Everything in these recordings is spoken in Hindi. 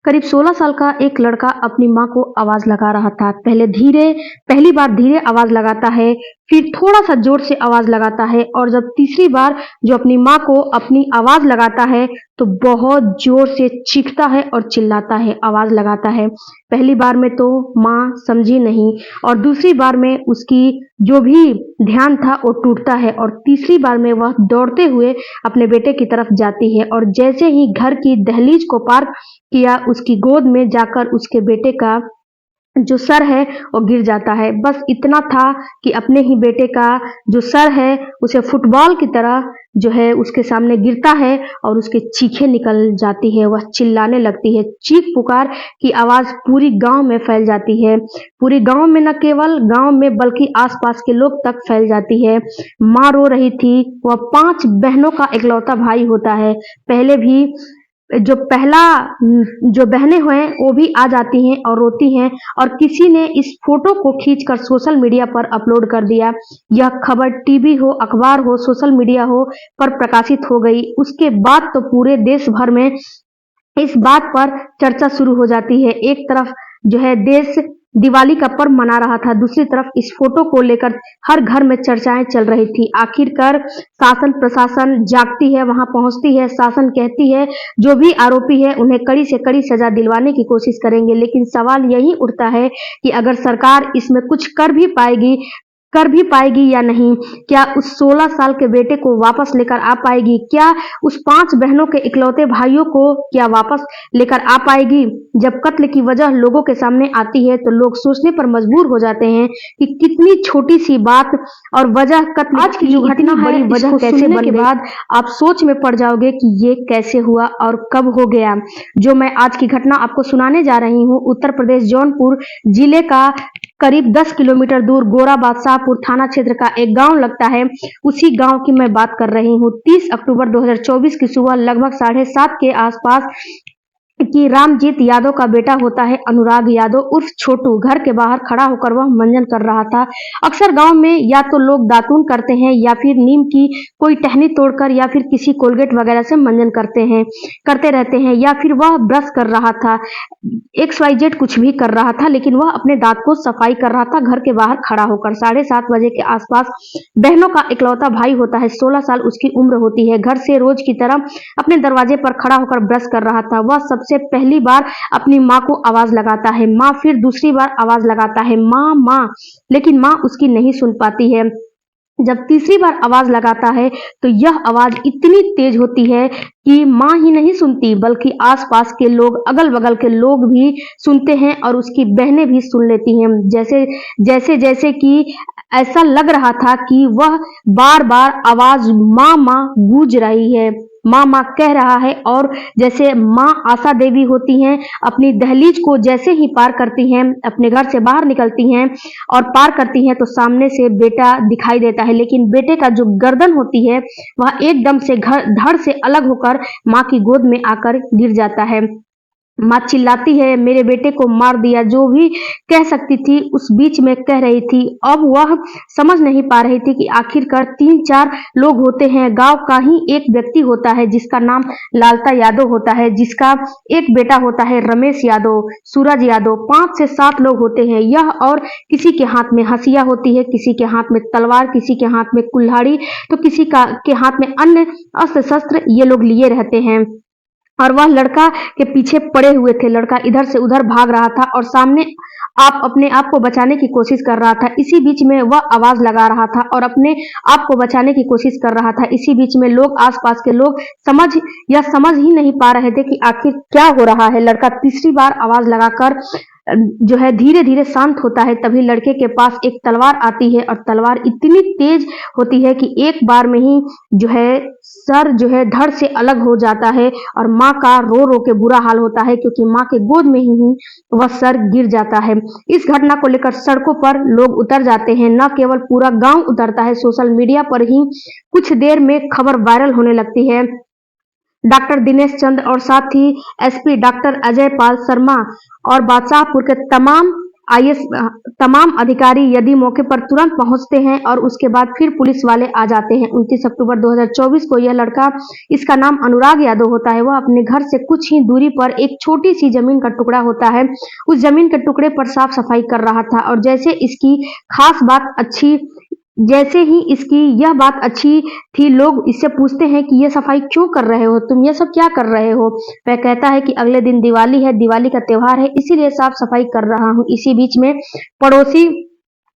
करीब 16 साल का एक लड़का अपनी माँ को आवाज लगा रहा था। पहली बार धीरे आवाज लगाता है, फिर थोड़ा सा जोर से आवाज लगाता है और जब तीसरी बार जो अपनी माँ को अपनी आवाज लगाता है तो बहुत जोर से चीखता है और चिल्लाता है, आवाज लगाता है। पहली बार में तो माँ समझी नहीं और दूसरी बार में उसकी जो भी ध्यान था वो टूटता है और तीसरी बार में वह दौड़ते हुए अपने बेटे की तरफ जाती है और जैसे ही घर की दहलीज को पार किया, उसकी गोद में जाकर उसके बेटे का जो सर है वो गिर जाता है। बस इतना था कि अपने ही बेटे का जो सर है उसे फुटबॉल की तरह जो है उसके सामने गिरता है और उसकी चीखें निकल जाती है, वह चिल्लाने लगती है। चीख पुकार की आवाज पूरी गांव में फैल जाती है, पूरी गांव में न केवल गांव में बल्कि आसपास के लोग तक फैल जाती है। माँ रो रही थी, वह 5 बहनों का इकलौता भाई होता है। पहले भी जो बहनें हुए वो भी आ जाती हैं और रोती हैं और किसी ने इस फोटो को खींचकर सोशल मीडिया पर अपलोड कर दिया। यह खबर टीवी हो, अखबार हो, सोशल मीडिया हो पर प्रकाशित हो गई। उसके बाद तो पूरे देश भर में इस बात पर चर्चा शुरू हो जाती है। एक तरफ जो है देश दिवाली का पर्व मना रहा था, दूसरी तरफ इस फोटो को लेकर हर घर में चर्चाएं चल रही थी। आखिरकार शासन प्रशासन जागती है, वहां पहुंचती है, शासन कहती है जो भी आरोपी है उन्हें कड़ी से कड़ी सजा दिलवाने की कोशिश करेंगे। लेकिन सवाल यही उठता है कि अगर सरकार इसमें कुछ कर भी पाएगी या नहीं? क्या उस 16 साल के बेटे को वापस लेकर आ पाएगी? क्या उस 5 बहनों के इकलौते भाइयों को क्या वापस लेकर आ पाएगी? जब कत्ल की वजह लोगों के सामने आती है तो लोग सोचने पर मजबूर हो जाते हैं कि कितनी छोटी सी बात और वजह कत्ल आज की जो घटना बड़ी वजह कैसे बन के बाद आप सोच में पड़ जाओगे कि ये कैसे हुआ और कब हो गया। जो मैं आज की घटना आपको सुनाने जा रही हूँ, उत्तर प्रदेश जौनपुर जिले का करीब 10 किलोमीटर दूर गोरा बादशाहपुर थाना क्षेत्र का एक गांव लगता है। उसी गांव की मैं बात कर रही हूँ। 30 अक्टूबर 2024 की सुबह लगभग 7:30 के आसपास कि रामजीत यादव का बेटा होता है अनुराग यादव उर्फ छोटू घर के बाहर खड़ा होकर वह मंजन कर रहा था। अक्सर गांव में या तो लोग दातून करते हैं या फिर नीम की कोई टहनी तोड़कर या फिर किसी कोलगेट वगैरह से मंजन करते रहते हैं या फिर वह ब्रश कर रहा था, XYZ कुछ भी कर रहा था, लेकिन वह अपने दांत को सफाई कर रहा था घर के बाहर खड़ा होकर। 7:30 बजे के आसपास बहनों का इकलौता भाई होता है, 16 साल उसकी उम्र होती है, घर से रोज की तरह अपने दरवाजे पर खड़ा होकर ब्रश कर रहा था। वह सबसे पहली बार अपनी माँ को आवाज लगाता है, माँ, फिर दूसरी बार आवाज लगाता है, माँ माँ, लेकिन माँ उसकी नहीं सुन पाती है। जब तीसरी बार आवाज लगाता है तो यह आवाज इतनी तेज होती है कि माँ ही नहीं सुनती बल्कि आसपास के लोग, अगल बगल के लोग भी सुनते हैं और उसकी बहनें भी सुन लेती हैं। जैसे कि ऐसा लग रहा था कि वह बार बार आवाज माँ माँ गूंज रही है, माँ माँ कह रहा है। और जैसे माँ आशा देवी होती हैं, अपनी दहलीज को जैसे ही पार करती हैं, अपने घर से बाहर निकलती हैं और पार करती हैं तो सामने से बेटा दिखाई देता है, लेकिन बेटे का जो गर्दन होती है वह एकदम से धड़ से अलग होकर माँ की गोद में आकर गिर जाता है। माँ चिल्लाती है, मेरे बेटे को मार दिया, जो भी कह सकती थी उस बीच में कह रही थी। अब वह समझ नहीं पा रही थी कि आखिरकार 3-4 लोग होते हैं, गांव का ही एक व्यक्ति होता है जिसका नाम लालता यादव होता है, जिसका एक बेटा होता है रमेश यादव, सूरज यादव, 5 से 7 लोग होते हैं यह। और किसी के हाथ में हंसिया होती है, किसी के हाथ में तलवार, किसी के हाथ में कुल्हाड़ी तो किसी के हाथ में अन्य अस्त्र शस्त्र ये लोग लिए रहते हैं। और वह लड़का के पीछे पड़े हुए थे, लड़का इधर से उधर भाग रहा था और सामने आप अपने आप को बचाने की कोशिश कर रहा था। इसी बीच में वह आवाज लगा रहा था और अपने आप को बचाने की कोशिश कर रहा था। इसी बीच में लोग, आसपास के लोग समझ ही नहीं पा रहे थे कि आखिर क्या हो रहा है। लड़का तीसरी बार आवाज लगाकर जो है धीरे धीरे शांत होता है। तभी लड़के के पास एक तलवार आती है और तलवार इतनी तेज होती है कि एक बार में ही जो है सर जो है धड़ से अलग हो जाता है और माँ का रो रो के बुरा हाल होता है, क्योंकि माँ के गोद में ही वह सर गिर जाता है। इस घटना को लेकर सड़कों पर लोग उतर जाते हैं, न केवल पूरा गांव उतरता है, सोशल मीडिया पर ही कुछ देर में खबर वायरल होने लगती है। डॉक्टर दिनेश चंद और साथ ही SP डॉक्टर अजय पाल शर्मा और बादशाहपुर के तमाम आईएएस तमाम अधिकारी यदि मौके पर तुरंत पहुंचते हैं और उसके बाद फिर पुलिस वाले आ जाते हैं। 29 अक्टूबर 2024 को यह लड़का, इसका नाम अनुराग यादव होता है, वह अपने घर से कुछ ही दूरी पर एक छोटी सी जमीन का टुकड़ा होता है, उस जमीन के टुकड़े पर साफ सफाई कर रहा था। और जैसे ही इसकी यह बात अच्छी थी, लोग इससे पूछते हैं कि ये सफाई क्यों कर रहे हो, तुम ये सब क्या कर रहे हो। वह कहता है कि अगले दिन दिवाली है, दिवाली का त्योहार है, इसीलिए साफ सफाई कर रहा हूँ। इसी बीच में पड़ोसी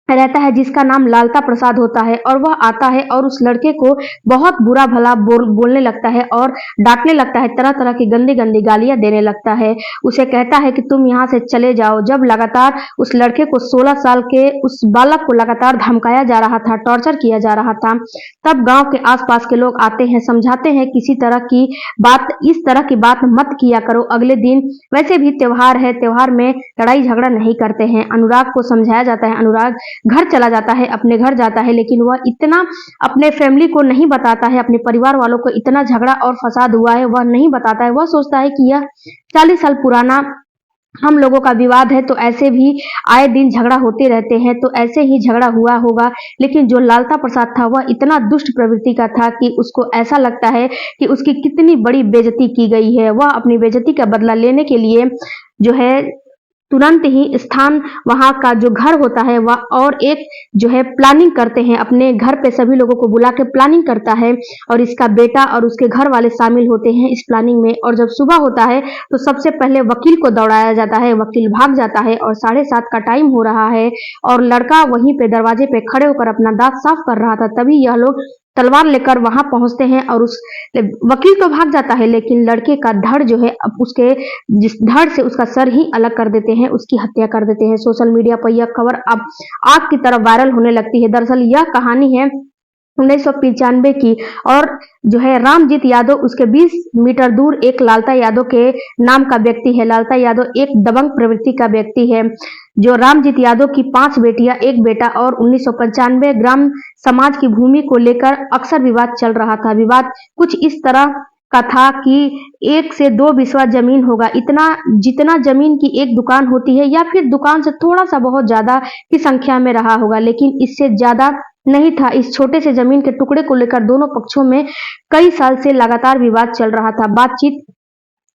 रहता है जिसका नाम लालता प्रसाद होता है, और वह आता है और उस लड़के को बहुत बुरा भला बोलने लगता है और डांटने लगता है, तरह तरह की गंदी गंदी गालियां देने लगता है। उसे कहता है कि तुम यहाँ से चले जाओ। जब लगातार उस लड़के को 16 साल के उस बालक को लगातार धमकाया जा रहा था, टॉर्चर किया जा रहा था, तब गांव के आसपास के लोग आते हैं, समझाते हैं किसी तरह की बात, इस तरह की बात मत किया करो। अगले दिन वैसे भी त्योहार है, त्योहार में लड़ाई झगड़ा नहीं करते हैं। अनुराग को समझाया जाता है, अनुराग घर चला जाता है, अपने घर जाता है, लेकिन वह इतना अपने फैमिली को नहीं बताता है, अपने परिवार वालों को इतना झगड़ा और फसाद हुआ है वह नहीं बताता है। वह सोचता है कि यह 40 साल पुराना हम लोगों का विवाद है, तो ऐसे भी आए दिन झगड़ा होते रहते हैं, तो ऐसे ही झगड़ा हुआ होगा। लेकिन जो लालता प्रसाद था वह इतना दुष्ट प्रवृत्ति का था कि उसको ऐसा लगता है कि उसकी कितनी बड़ी बेइज्जती की गई है। वह अपनी बेइज्जती का बदला लेने के लिए जो है तुरंत ही स्थान, वहां का जो घर होता है वह, और एक जो है प्लानिंग करते हैं, अपने घर पे सभी लोगों को बुला के प्लानिंग करता है, और इसका बेटा और उसके घर वाले शामिल होते हैं इस प्लानिंग में। और जब सुबह होता है तो सबसे पहले वकील को दौड़ाया जाता है, वकील भाग जाता है और 7:30 का टाइम हो रहा है और लड़का वहीं पे दरवाजे पे खड़े होकर अपना दांत साफ कर रहा था। तभी यह लोग तलवार लेकर वहां पहुंचते हैं और उस वकील तो भाग जाता है, लेकिन लड़के का धड़ जो है, अब उसके जिस धड़ से उसका सर ही अलग कर देते हैं, उसकी हत्या कर देते हैं। सोशल मीडिया पर यह खबर अब आग की तरह वायरल होने लगती है। दरअसल यह कहानी है 1995 की, और जो है रामजीत यादव, उसके 20 मीटर दूर एक लालता यादव के नाम का व्यक्ति है। लालता यादव एक दबंग प्रवृत्ति का व्यक्ति है। जो रामजीत यादव की 5 बेटियां, एक बेटा, और 1995 ग्राम समाज की भूमि को लेकर अक्सर विवाद चल रहा था। विवाद कुछ इस तरह का था कि 1 से 2 बिस्वा जमीन होगा, इतना जितना जमीन की एक दुकान होती है, या फिर दुकान से थोड़ा सा बहुत ज्यादा की संख्या में रहा होगा, लेकिन इससे ज्यादा नहीं था। इस छोटे से जमीन के टुकड़े को लेकर दोनों पक्षों में कई साल से लगातार विवाद चल रहा था। बातचीत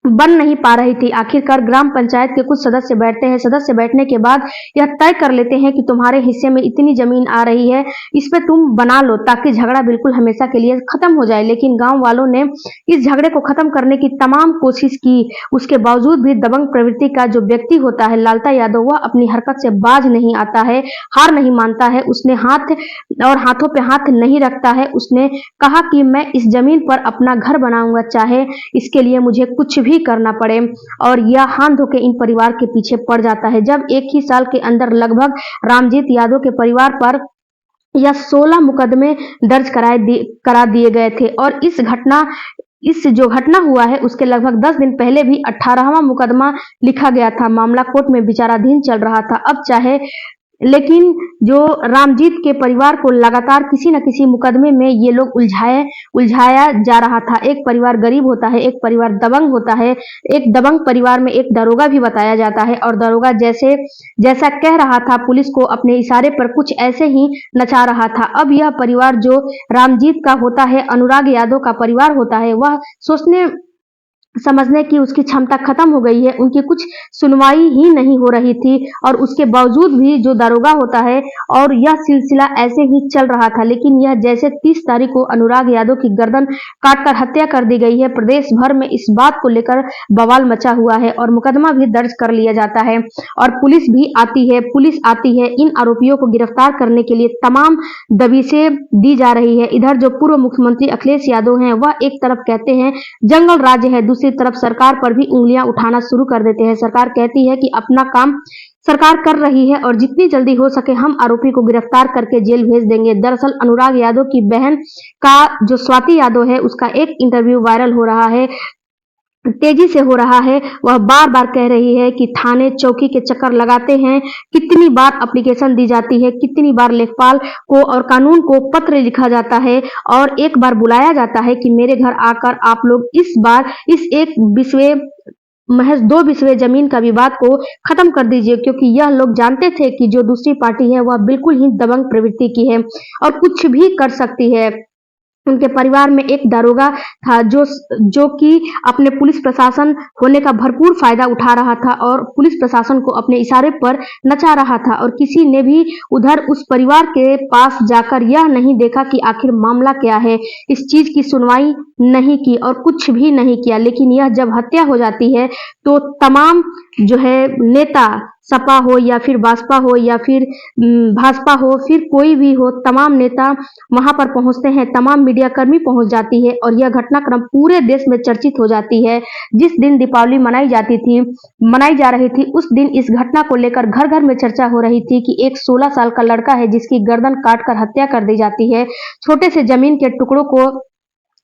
बन नहीं पा रही थी। आखिरकार ग्राम पंचायत के कुछ सदस्य बैठते हैं। सदस्य बैठने के बाद यह तय कर लेते हैं कि तुम्हारे हिस्से में इतनी जमीन आ रही है, इस पे तुम बना लो, ताकि झगड़ा बिल्कुल हमेशा के लिए खत्म हो जाए। लेकिन गांव वालों ने इस झगड़े को खत्म करने की तमाम कोशिश की, उसके बावजूद भी दबंग प्रवृत्ति का जो व्यक्ति होता है लालता यादव, वह अपनी हरकत से बाज नहीं आता है, हार नहीं मानता है। उसने हाथों पे हाथ नहीं रखता है। उसने कहा कि मैं इस जमीन पर अपना घर बनाऊंगा, चाहे इसके लिए मुझे कुछ भी करना पड़े, और यह हाथ धो के इन परिवार के पीछे पड़ जाता है। जब एक ही साल के अंदर लगभग रामजीत यादव के परिवार पर यह 16 मुकदमे दर्ज करा दिए गए थे, और इस जो घटना हुआ है उसके लगभग 10 दिन पहले भी 18वां मुकदमा लिखा गया था। मामला कोर्ट में विचाराधीन चल रहा था। लेकिन जो रामजीत के परिवार को लगातार किसी न किसी मुकदमे में ये लोग उलझाया जा रहा था। एक परिवार गरीब होता है, एक परिवार दबंग होता है। एक दबंग परिवार में एक दरोगा भी बताया जाता है, और दरोगा जैसा कह रहा था पुलिस को, अपने इशारे पर कुछ ऐसे ही नचा रहा था। अब यह परिवार जो रामजीत का होता है, अनुराग यादव का परिवार होता है, वह सोचने समझने की उसकी क्षमता खत्म हो गई है। उनकी कुछ सुनवाई ही नहीं हो रही थी, और उसके बावजूद भी जो दारोगा होता है, और यह सिलसिला ऐसे ही चल रहा था। लेकिन यह जैसे 30 तारीख को अनुराग यादव की गर्दन काटकर हत्या कर दी गई है, प्रदेश भर में इस बात को लेकर बवाल मचा हुआ है, और मुकदमा भी दर्ज कर लिया जाता है, और पुलिस आती है इन आरोपियों को गिरफ्तार करने के लिए तमाम दबिशें दी जा रही है। इधर जो पूर्व मुख्यमंत्री अखिलेश यादव हैं, वह एक तरफ कहते हैं जंगल राज्य है, दूसरी तरफ सरकार पर भी उंगलियां उठाना शुरू कर देते हैं। सरकार कहती है कि अपना काम सरकार कर रही है, और जितनी जल्दी हो सके हम आरोपी को गिरफ्तार करके जेल भेज देंगे। दरअसल अनुराग यादव की बहन का, जो स्वाति यादव है, उसका एक इंटरव्यू वायरल हो रहा है, तेजी से हो रहा है। वह बार बार कह रही है कि थाने चौकी के चक्कर लगाते हैं, कितनी बार एप्लीकेशन दी जाती है, कितनी बार लेखपाल को और कानून को पत्र लिखा जाता है, और एक बार बुलाया जाता है कि मेरे घर आकर आप लोग इस एक विषय महज 2 बिस्वे जमीन का विवाद को खत्म कर दीजिए, क्योंकि यह लोग जानते थे कि जो दूसरी पार्टी है वह बिल्कुल ही दबंग प्रवृत्ति की है और कुछ भी कर सकती है। उनके परिवार में एक दारोगा था जो कि अपने पुलिस प्रशासन होने का भरपूर फायदा उठा रहा था और पुलिस प्रशासन को अपने इशारे पर नचा रहा था, और किसी ने भी उधर उस परिवार के पास जाकर यह नहीं देखा कि आखिर मामला क्या है। इस चीज की सुनवाई नहीं की और कुछ भी नहीं किया। लेकिन यह जब हत्या हो जाती है तो तमाम जो है नेता, सपा हो या फिर बासपा हो या फिर भाजपा हो, फिर कोई भी हो, तमाम नेता वहां पर पहुंचते हैं, तमाम मीडियाकर्मी पहुंच जाती है और यह घटनाक्रम पूरे देश में चर्चित हो जाती है। जिस दिन दीपावली मनाई जा रही थी, उस दिन इस घटना को लेकर घर घर में चर्चा हो रही थी कि एक 16 साल का लड़का है जिसकी गर्दन काटकर हत्या कर दी जाती है। छोटे से जमीन के टुकड़ों को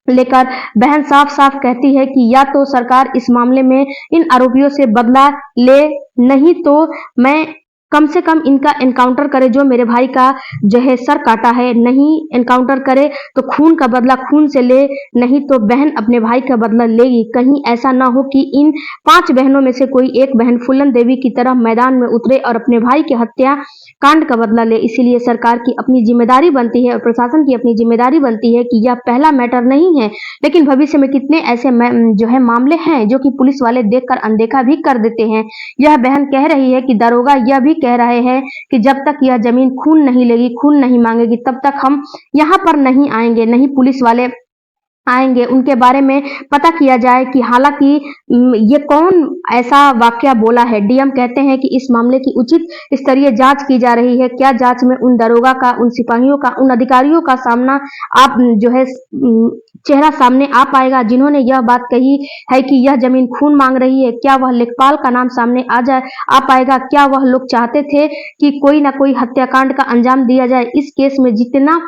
लेकर बहन साफ साफ कहती है कि या तो सरकार इस मामले में इन आरोपियों से बदला ले, नहीं तो मैं कम से कम इनका एनकाउंटर करे, जो मेरे भाई का जो है सर काटा है। नहीं एनकाउंटर करे तो खून का बदला खून से ले, नहीं तो बहन अपने भाई का बदला लेगी। कहीं ऐसा ना हो कि इन 5 बहनों में से कोई एक बहन फूलन देवी की तरह मैदान में उतरे और अपने भाई की हत्या कांड का बदला ले। इसीलिए सरकार की अपनी जिम्मेदारी बनती है और प्रशासन की अपनी जिम्मेदारी बनती है कि यह पहला मैटर नहीं है, लेकिन भविष्य में कितने ऐसे जो है मामले हैं जो कि पुलिस वाले देखकर अनदेखा भी कर देते हैं। यह बहन कह रही है कि दरोगा यह भी कह रहे हैं कि जब तक यह जमीन खून नहीं लेगी, खून नहीं मांगेगी, तब तक हम यहाँ पर नहीं आएंगे, नहीं पुलिस वाले आएंगे, उनके बारे में पता किया जाए कि हालांकि ये कौन ऐसा वाकया बोला है। डीएम कहते हैं कि इस मामले की उचित स्तरीय जांच की जा रही है। क्या जांच में उन दरोगा का, उन सिपाहियों का, उन अधिकारियों का सामना आप जो है चेहरा सामने आ पाएगा जिन्होंने यह बात कही है कि यह जमीन खून मांग रही है? क्या वह लेखपाल का नाम सामने आ पाएगा? क्या वह लोग चाहते थे कि कोई ना कोई हत्याकांड का अंजाम दिया जाए? इस केस में जितना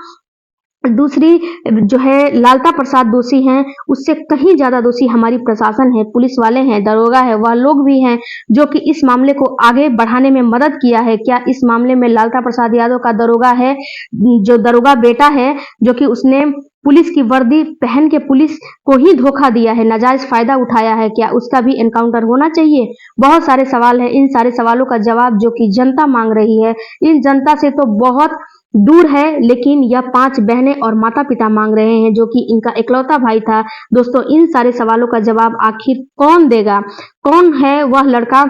दूसरी जो है लालता प्रसाद दोषी हैं, उससे कहीं ज्यादा दोषी हमारी प्रशासन है, पुलिस वाले हैं, दरोगा है, वह लोग भी हैं जो कि इस मामले को आगे बढ़ाने में मदद किया है। क्या इस मामले में लालता प्रसाद यादव का दरोगा है, जो दरोगा बेटा है, जो कि उसने पुलिस की वर्दी पहन के पुलिस को ही धोखा दिया है, नाजायज फायदा उठाया है, क्या उसका भी एनकाउंटर होना चाहिए? बहुत सारे सवाल हैं। इन सारे सवालों का जवाब जो कि जनता मांग रही है, इन जनता से तो बहुत दूर है, लेकिन यह 5 बहनें और माता पिता मांग रहे हैं जो कि इनका इकलौता भाई था। दोस्तों, इन सारे सवालों का जवाब आखिर कौन देगा? कौन है वह लड़का?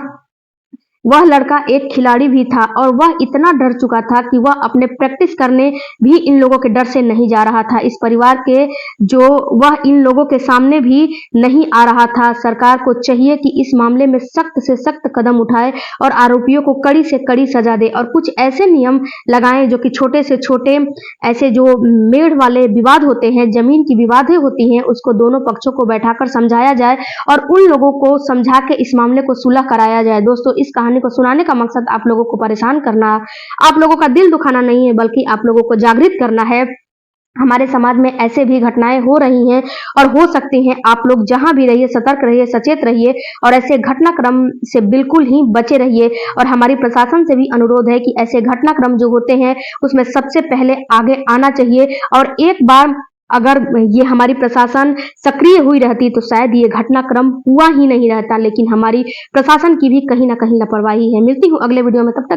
वह लड़का एक खिलाड़ी भी था और वह इतना डर चुका था कि वह अपने प्रैक्टिस करने भी इन लोगों के डर से नहीं जा रहा था। इस परिवार के जो वह इन लोगों के सामने भी नहीं आ रहा था। सरकार को चाहिए कि इस मामले में सख्त से सख्त कदम उठाए और आरोपियों को कड़ी से कड़ी सजा दे और कुछ ऐसे नियम लगाएं जो कि छोटे से छोटे ऐसे जो मेड़ वाले विवाद होते हैं, जमीन की विवादें होती हैं, उसको दोनों पक्षों को बैठाकर समझाया जाए और उन लोगों को समझा के इस मामले को सुलह कराया जाए। दोस्तों, इस कहानी को सुनाने का मकसद आप लोगों को परेशान करना, आप लोगों का दिल दुखाना नहीं है, बल्कि आप लोगों को जागृत करना है। हमारे समाज में ऐसे भी घटनाएं हो रही हैं और हो सकती हैं। आप लोग जहां भी रहिए, सतर्क रहिए, सचेत रहिए और ऐसे घटनाक्रम से बिल्कुल ही बचे रहिए। और हमारी प्रशासन से भी अनुरोध है कि ऐसे घटनाक्रम जो होते हैं उसमें सबसे पहले आगे आना चाहिए। और एक बार अगर ये हमारी प्रशासन सक्रिय हुई रहती तो शायद ये घटनाक्रम हुआ ही नहीं रहता, लेकिन हमारी प्रशासन की भी कहीं ना कहीं लापरवाही है। मिलती हूँ अगले वीडियो में, तब तक